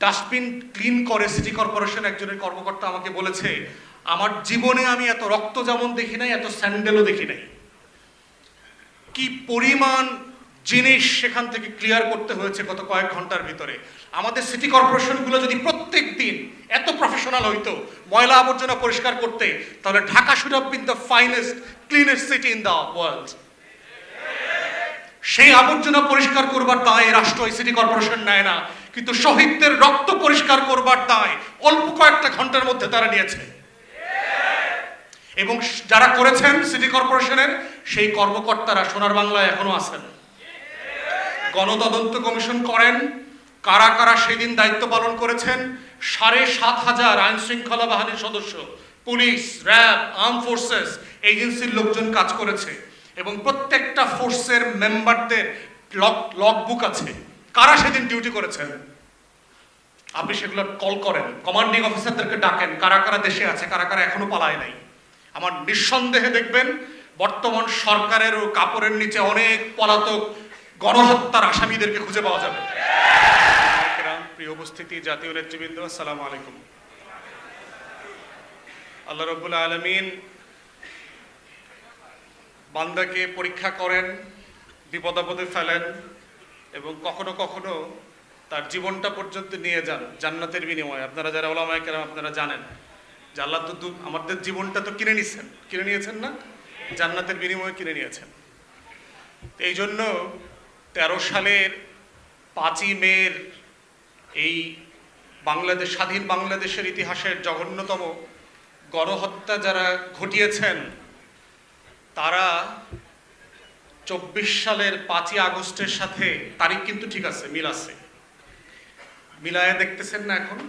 Dustbin clean করে city corporation একজনের কর্মকর্তা আমাকে বলেছে, আমার জীবনে আমি এত রক্ত যেমন দেখি নাই, এত স্যান্ডেলও দেখি নাই। কি পরিমাণ জিনিস সেখান থেকে ক্লিয়ার করতে হয়েছে গত কয়েক ঘন্টার ভিতরে। আমাদের সিটি কর্পোরেশনগুলো যদি প্রত্যেক দিন এত প্রফেশনাল হইতো ময়লা আবর্জনা পরিষ্কার করতে, তাহলে Dhaka should have been the finest cleanest city in the world. সেই আবর্জনা পরিষ্কার করবার দায় রাষ্ট্র এই সিটি কর্পোরেশন নেয় না, কিন্তু শহীদদের রক্ত পরিষ্কার করবার দায় অল্প কয়েকটা ঘন্টার মধ্যে তারা নিয়েছে। এবং যারা করেছেন সিটি কর্পোরেশনের সেই কর্মকর্তারা সোনার বাংলায় এখনো আছেন। গণতদন্ত কমিশন করেন, কারা কারা সেদিন দায়িত্ব পালন করেছেন। ৭,৫০০ আইন শৃঙ্খলা বাহিনীর সদস্য, পুলিশ, র্যাব, আর্ম ফোর্সেস, এজেন্সির লোকজন কাজ করেছে এবং প্রত্যেকটা ফোর্সের মেম্বারদের লগবুক আছে, কারা সেদিন ডিউটি করেছেন। আপনি সেগুলো কল করেন, কমান্ডিং অফিসারদেরকে ডাকেন, কারা কারা দেশে আছে, কারা কারা এখনো পালায় নাই। আমার নিঃসন্দেহে দেখবেন বর্তমান সরকারের কাপড়ের নিচে অনেক পলাতক গণহত্যার আসামিদেরকে খুঁজে পাওয়া যাবে। প্রিয় উপস্থিতি, জাতীয় নেতৃবৃন্দ, আসসালামু আলাইকুম। আল্লাহ রাব্বুল আলামিন বান্দাকে পরীক্ষা করেন, বিপদাপদে ফেলেন এবং কখনো কখনো তার জীবনটা পর্যন্ত নিয়ে যান জান্নাতের বিনিময়ে। আপনারা যারা ওলামায়ে কেরাম আপনারা জানেন যে আল্লাহ তো আমাদের জীবনটা তো কিনে নিয়েছেন না, জান্নাতের বিনিময়ে কিনে নিয়েছেন। এই জন্য 13 সালের 5ই মের এই বাংলাদেশ, স্বাধীন বাংলাদেশের ইতিহাসের জঘন্যতম গণহত্যা যারা ঘটিয়েছেন, তারা 24 সালের 5ই আগস্টের সাথে তারিখ কিন্তু ঠিক আছে, মিল আছে, মিলায় দেখতেছেন না এখন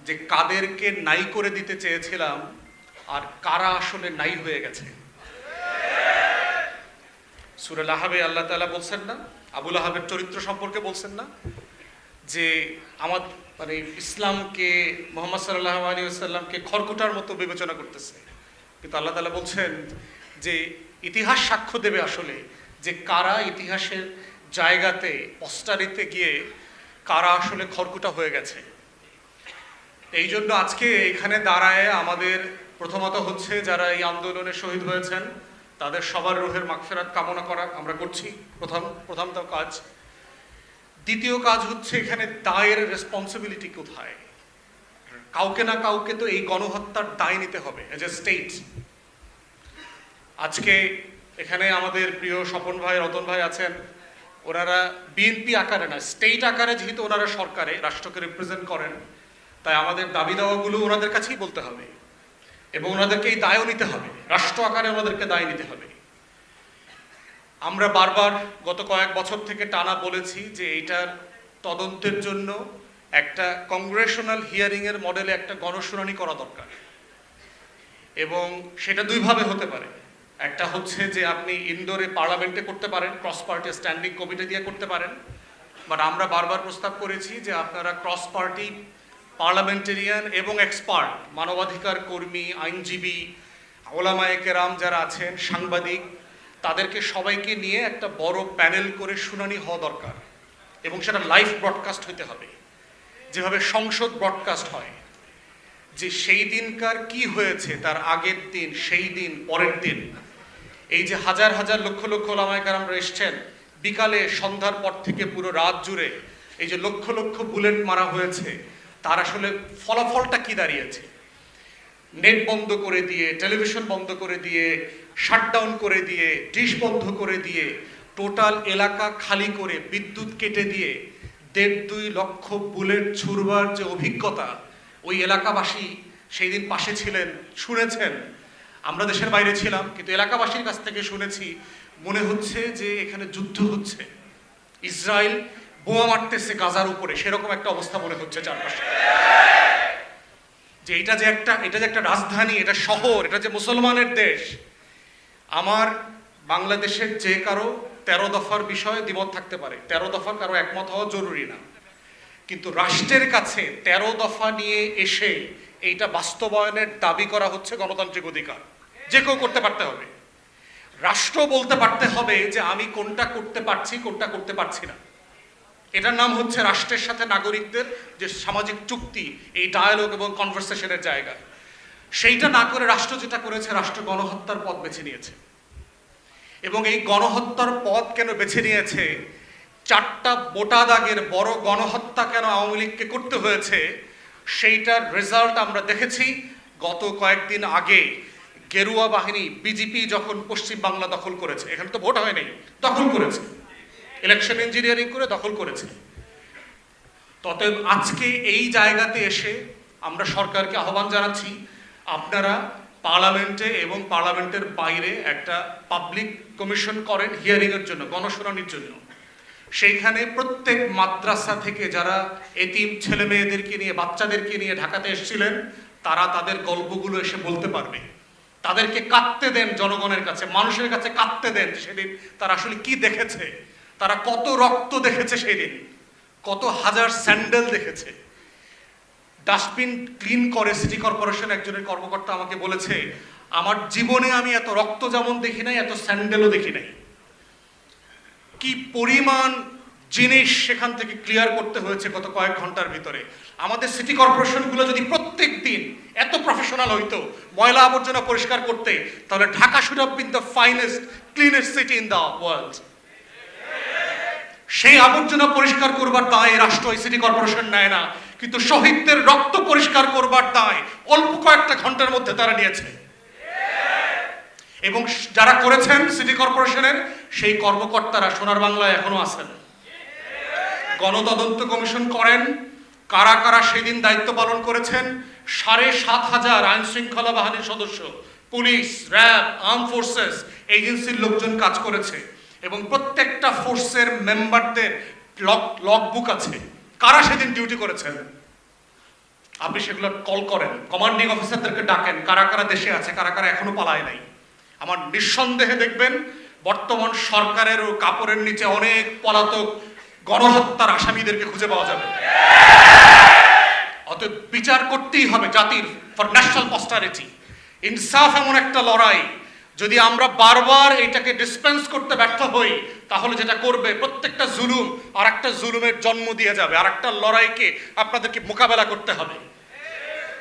যে কাদেরকে নাই করে দিতে চেয়েছিলাম আর কারা আসলে নাই হয়ে গেছে। সূরা লাহাবে আল্লাহ তাআলা বলছেন না, আবু লাহাবের চরিত্র সম্পর্কে বলছেন না যে আমার মানে ইসলামকে, মুহাম্মদ সাল্লাল্লাহু আলাইহি ওয়াসাল্লামকে খড়কুটার মতো বিবেচনা করতেছে। কিন্তু আল্লাহ তাআলা বলছেন যে ইতিহাস সাক্ষ্য দেবে আসলে যে কারা ইতিহাসের জায়গাতে পস্টারিতে গিয়ে কারা আসলে খড়কুটা হয়ে গেছে। এই জন্য আজকে এখানে দাঁড়ায় আমাদের প্রথমত হচ্ছে যারা এই আন্দোলনে শহীদ হয়েছেন তাদের সবার রুহের মাগফিরাত কামনা করা আমরা করছি, প্রথম কাজ। দ্বিতীয় কাজ হচ্ছে এখানে দায়ের রেসপন্সিবিলিটি কোথায়। কাউকে না কাউকে তো এই গণহত্যার দায় নিতে হবে এজ এ স্টেট। আজকে এখানে আমাদের প্রিয় স্বপন ভাই, রতন ভাই আছেন, ওনারা বিএনপি আকারে না, স্টেট আকারে যেহেতু ওনারা সরকারে রাষ্ট্রকে রিপ্রেজেন্ট করেন, তাই আমাদের দাবি দাওয়াগুলো ওনাদের কাছেই বলতে হবে এবং ওনাদেরকে এই দায়ও নিতে হবে, রাষ্ট্র আকারে ওনাদেরকে দায় নিতে হবে। আমরা বারবার গত কয়েক বছর থেকে টানা বলেছি যে এইটার তদন্তের জন্য একটা কংগ্রেশনাল হিয়ারিংয়ের মডেলে একটা গণশুনানি করা দরকার এবং সেটা দুইভাবে হতে পারে। একটা হচ্ছে যে আপনি ইনডোরে পার্লামেন্টে করতে পারেন, ক্রস পার্টি স্ট্যান্ডিং কমিটি দিয়ে করতে পারেন, বাট আমরা বারবার প্রস্তাব করেছি যে আপনারা ক্রস পার্টি পার্লামেন্টেরিয়ান এবং এক্সপার্ট, মানবাধিকার কর্মী, আইনজীবী, ওলামায়ে কেরাম যারা আছেন, সাংবাদিক, তাদেরকে সবাইকে নিয়ে একটা বড় প্যানেল করে শুনানি হওয়া দরকার এবং সেটা লাইভ ব্রডকাস্ট হতে হবে, যেভাবে সংসদ ব্রডকাস্ট হয়, যে সেই দিনকার কি হয়েছে তার আগের দিন, সেই দিন, পরের দিন। এই যে হাজার হাজার লক্ষ লক্ষ ওলামায়ে কেরামরা এসছেন, বিকালে সন্ধ্যার পর থেকে পুরো রাত জুড়ে এই যে লক্ষ লক্ষ বুলেট মারা হয়েছে, তার আসলে ফলাফলটা কি দাঁড়িয়েছে। নেট বন্ধ করে দিয়ে, টেলিভিশন বন্ধ করে দিয়ে, শাটডাউন করে দিয়ে, ডিশ বন্ধ করে দিয়ে, টোটাল এলাকা খালি করে, বিদ্যুৎ কেটে দিয়ে 1.5-2 লক্ষ বুলেট ছুড়বার যে অভিজ্ঞতা, ওই এলাকাবাসী সেই দিন পাশে ছিলেন, শুনেছেন। আমরা দেশের বাইরে ছিলাম কিন্তু এলাকাবাসীর কাছ থেকে শুনেছি, মনে হচ্ছে যে এখানে যুদ্ধ হচ্ছে, ইসরায়েল বোমা মারতেছে গাজার উপরে, সেরকম একটা অবস্থা মনে হচ্ছে চারপাশে। যে এটা যে একটা রাজধানী, এটা শহর, এটা যে মুসলমানের দেশ। আমার বাংলাদেশের যে কারো 13 দফার বিষয়ে দ্বিমত থাকতে পারে, 13 দফার কারো একমত হওয়া জরুরি না, কিন্তু রাষ্ট্রের কাছে 13 দফা নিয়ে এসে এইটা বাস্তবায়নের দাবি করা হচ্ছে গণতান্ত্রিক অধিকার। যে কেউ করতে পারতে হবে, রাষ্ট্র বলতে পারতে হবে যে আমি কোনটা করতে পারছি, কোনটা করতে পারছি না। এটার নাম হচ্ছে রাষ্ট্রের সাথে নাগরিকদের যে সামাজিক চুক্তি, এই ডায়ালগ এবং কনভারসেশনের জায়গা। সেইটা না করে রাষ্ট্র যেটা করেছে, রাষ্ট্র গণহত্যার পথ বেছে নিয়েছে। এবং এই গণহত্যার পথ কেন বেছে নিয়েছে, 4টা মোটা দাগের বড় গণহত্যা কেন আওয়ামী লীগকে করতে হয়েছে, সেইটার রেজাল্ট আমরা দেখেছি গত কয়েকদিন আগে। গেরুয়া বাহিনী বিজেপি যখন পশ্চিম বাংলা দখল করেছে, এখানে তো ভোট হয় নাই, দখল করেছে, ইলেকশন ইঞ্জিনিয়ারিং করে দখল করেছে। ততএব আজকে এই জায়গাতে এসে আমরা সরকারকে আহ্বান জানাচ্ছি, আপনারা পার্লামেন্টে এবং পার্লামেন্টের বাইরে একটা পাবলিক কমিশন করেন হিয়ারিংয়ের জন্য, গণশুনানির জন্য। সেইখানে প্রত্যেক মাদ্রাসা থেকে যারা এতিম ছেলে মেয়েদেরকে নিয়ে, বাচ্চাদেরকে নিয়ে ঢাকাতে এসেছিলেন, তারা তাদের গল্পগুলো এসে বলতে পারবে। তাদেরকে কাঁদতে দেন, জনগণের কাছে, মানুষের কাছে কাঁদতে দেন সেদিন তারা আসলে কি দেখেছে, তারা কত রক্ত দেখেছে সেদিন, কত হাজার স্যান্ডেল দেখেছে। ডাস্টবিন ক্লিন করে সিটি কর্পোরেশন একজনের কর্মকর্তা আমাকে বলেছে, আমার জীবনে আমি এত রক্ত যেমন দেখি নাই, এত স্যান্ডেলও দেখি নাই। কি পরিমাণ জিনিস সেখান থেকে ক্লিয়ার করতে হয়েছে গত কয়েক ঘন্টার ভিতরে। আমাদের সিটি কর্পোরেশনগুলো যদি প্রত্যেক দিন এত প্রফেশনাল হইতো ময়লা আবর্জনা পরিষ্কার করতে, তাহলে Dhaka should have been the finest cleanest city in the world. সেই আবর্জনা পরিষ্কার করবার দায় রাষ্ট্র এই সিটি কর্পোরেশন নেয় না, কিন্তু শহীদদের রক্ত পরিষ্কার করবার দায় অল্প কয়েকটা ঘন্টার মধ্যে তারা নিয়েছে। এবং যারা করেছেন সিটি কর্পোরেশনের সেই কর্মকর্তারা সোনার বাংলায় এখনো আছেন। গণতদন্ত কমিশন করেন, কারা কারা সেদিন দায়িত্ব পালন করেছেন। 7,500 আইন শৃঙ্খলা বাহিনীর সদস্য, পুলিশ, র্যাব, আর্ম ফোর্সেস, এজেন্সির লোকজন কাজ করেছে। এবং প্রত্যেকটা ফোর্সের মেম্বারদের লগবুক আছে, কারা সেদিন ডিউটি করেছেন। আপনি সেগুলো কল করেন, কমান্ডিং অফিসারদেরকে ডাকেন, কারা কারা দেশে আছে, কারা কারা এখনো পালায় নাই। আমার নিঃসন্দেহে দেখবেন বর্তমান সরকারের কাপড়ের নিচে অনেক পলাতক গণহত্যার আসামিদেরকে খুঁজে পাওয়া যাবে। অতএব বিচার করতেই হবে জাতির, ফর ন্যাশনাল পস্টারিটি। ইনসাফ এমন একটা লড়াই, যদি আমরা বারবার এটাকে ডিসপেন্স করতে ব্যর্থ হই, তাহলে যেটা করবে প্রত্যেকটা জুলুম আর একটা জুলুমের জন্ম দিয়ে যাবে, আর একটা লড়াইকে আপনাদেরকে মোকাবেলা করতে হবে।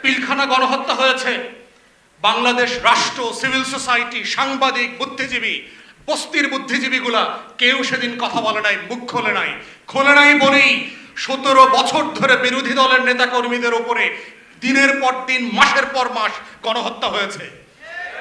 পিলখানা গণহত্যা হয়েছে, বাংলাদেশ রাষ্ট্র, সিভিল সোসাইটি, সাংবাদিক, বুদ্ধিজীবী, বস্তির বুদ্ধিজীবীগুলা কেউ সেদিন কথা বলে নাই, মুখ খোলে নাই বলেই 17 বছর ধরে বিরোধী দলের নেতা কর্মীদের উপরে দিনের পর দিন, মাসের পর মাস গণহত্যা হয়েছে।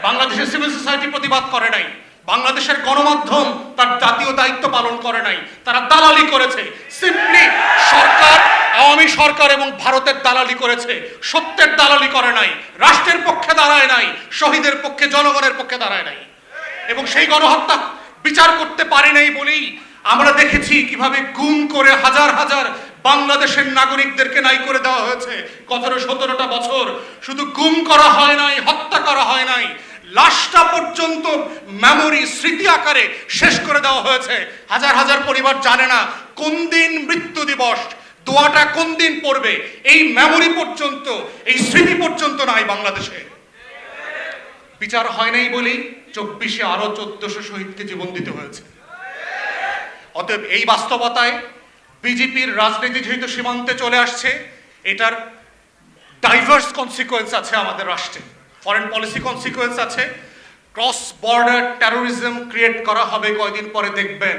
বাংলাদেশের সিভিল সোসাইটি প্রতিবাদ করে নাই, বাংলাদেশের গণমাধ্যম তার জাতীয় দায়িত্ব পালন করে নাই, তারা দালালি করেছে। সিম্পলি সরকার, আওয়ামী সরকার এবং ভারতের দালালি করেছে, সত্যের দালালি করে নাই, রাষ্ট্রের পক্ষে দাঁড়ায় নাই, শহীদের পক্ষে, জনগণের পক্ষে দাঁড়ায় নাই। এবং সেই গণহত্যা বিচার করতে পারে নাই বলেই আমরা দেখেছি কিভাবে গুম করে হাজার হাজার বাংলাদেশের নাগরিকদেরকে নাই করে দেওয়া হয়েছে। 17টা বছর শুধু গুম করা হয় নাই, হত্যা করা হয় নাই, লাশটা পর্যন্ত মেমোরি, স্মৃতি আকারে শেষ করে দেওয়া হয়েছে। হাজার হাজার পরিবার জানে না কোন দিন মৃত্যু দিবস, দোয়াটা কোন দিন পড়বে, এই মেমোরি পর্যন্ত, এই স্মৃতি পর্যন্ত নাই বাংলাদেশে। বিচার হয় নাই বলেই 24-এ আরো 1400 শহীদকে জীবন দিতে হয়েছে। অতএব এই বাস্তবতায় বিজেপির রাজনীতি যেহেতু সীমান্তে চলে আসছে, এটার ডাইভার্স কনসিকুয়েন্স আছে আমাদের রাষ্ট্রে, ফরেন পলিসি কনসিকুয়েন্স আছে, ক্রস বর্ডার টেরোরিজম ক্রিয়েট করা হবে কয়দিন পরে দেখবেন।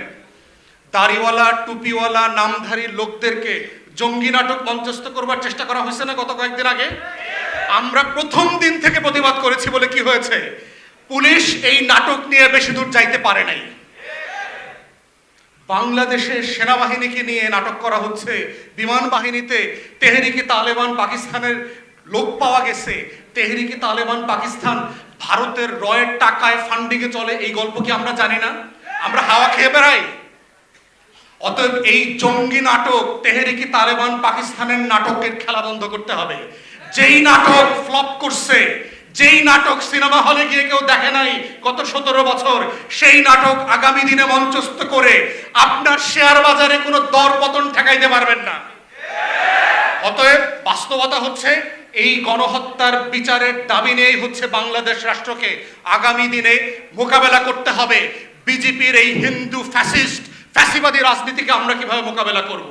দাড়িওয়ালা, টুপিওয়ালা, নামধারী লোকদেরকে জঙ্গি নাটক মঞ্চস্থ করবার চেষ্টা করা হয়েছে না গত কয়েকদিন আগে? আমরা প্রথম দিন থেকে প্রতিবাদ করেছি বলে কি হয়েছে, পুলিশ এই নাটক নিয়ে বেশি দূর যাইতে পারে নাই। বাংলাদেশের সেনাবাহিনীকে নিয়ে নাটক করা হচ্ছে, বিমান বাহিনীতে তেহরিকে তালেবান পাকিস্তানের লোক পাওয়া গেছে। তেহরিকে তালেবান পাকিস্তান ভারতের রয়ের টাকায় ফান্ডিংয়ে চলে, এই গল্প কি আমরা জানি না? আমরা হাওয়া খেয়ে বেড়াই। অতএব এই জঙ্গি নাটক, তেহরিকে তালেবান পাকিস্তানের নাটকের খেলা বন্ধ করতে হবে। যেই নাটক ফ্লপ করছে, যেই নাটক সিনেমা হলে গিয়ে কেউ দেখে নাই গত 17 বছর, সেই নাটক আগামী দিনে মঞ্চস্থ করে আপনার শেয়ার বাজারে কোনো দর পতন ঠেকাইতে পারবেন না। অতএব বাস্তবতা হচ্ছে এই গণহত্যার বিচারের দাবি নিয়েই হচ্ছে বাংলাদেশ রাষ্ট্রকে আগামী দিনে মোকাবেলা করতে হবে। বিজেপির এই হিন্দু ফ্যাসিবাদী রাজনীতিকে আমরা কিভাবে মোকাবেলা করব।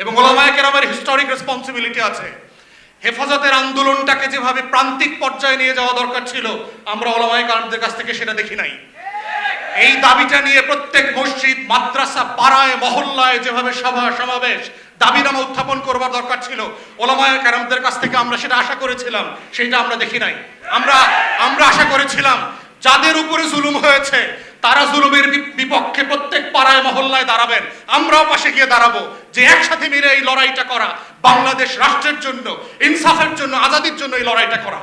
এবং ওলামায়ে কেরামের হিস্টোরিক রেসপন্সিবিলিটি আছে। হেফাজতের আন্দোলনটাকে যেভাবে প্রান্তিক পর্যায়ে নিয়ে যাওয়া দরকার ছিল, আমরা ওলামায়ে কেরামদের কাছ থেকে সেটা দেখি নাই। এই দাবিটা নিয়ে প্রত্যেক মসজিদ, মাদ্রাসা, পাড়ায়, মহল্লায় যেভাবে সভা সমাবেশ, দাবিনামা উত্থাপন করবার দরকার ছিল, ওলামায়ে কেরামদের কাছ থেকে আমরা সেটা আশা করেছিলাম, সেটা আমরা দেখি নাই। আমরা আশা করেছিলাম যাদের উপরে জুলুম হয়েছে তারা জুলুমের বিপক্ষে প্রত্যেক পাড়ায় মহল্লায় দাঁড়াবেন, আমরাও পাশে গিয়ে দাঁড়াবো, যে একসাথে মিলে এই লড়াইটা করা, বাংলাদেশ রাষ্ট্রের জন্য, ইনসাফের জন্য, আজাদির জন্য এই লড়াইটা করা।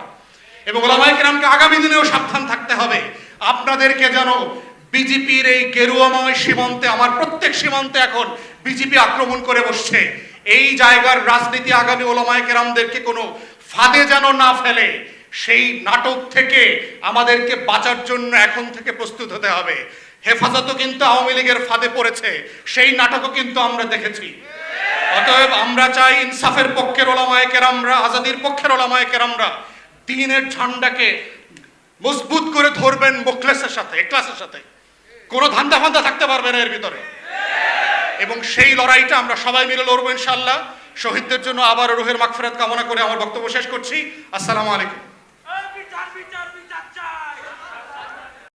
এবং ওলামায়ে কেরামকে আগামী দিনেও সাবধান থাকতে হবে। আপনাদেরকে যেন বিজেপির এই গেরুয়াময় সীমান্তে, আমার প্রত্যেক সীমান্তে এখন বিজেপি আক্রমণ করে বসছে, এই জায়গার রাজনীতি আগামী ওলামায়ে কেরামদেরকে কোনো ফাঁদে যেন না ফেলে, সেই নাটক থেকে আমাদেরকে বাঁচার জন্য এখন থেকে প্রস্তুত হতে হবে। হেফাজতও কিন্তু আওয়ামী লীগের ফাঁদে পড়েছে, সেই নাটকও কিন্তু আমরা দেখেছি। অতএব আমরা চাই ইনসাফের পক্ষের ওলামায়ে কেরামরা, আজাদির পক্ষের ওলামায়ে কেরামরা দ্বীনের ঝান্ডাকে মজবুত করে ধরবেন, মুখলেসের সাথে, ইখলাসের সাথে, কোনো ধান্দা ফান্দা থাকতে পারবে না এর ভিতরে। এবং সেই লড়াইটা আমরা সবাই মিলে লড়বো ইনশাআল্লাহ। শহীদদের জন্য আবার রুহের মাগফিরাত কামনা করে আমার বক্তব্য শেষ করছি। আসসালামু আলাইকুম।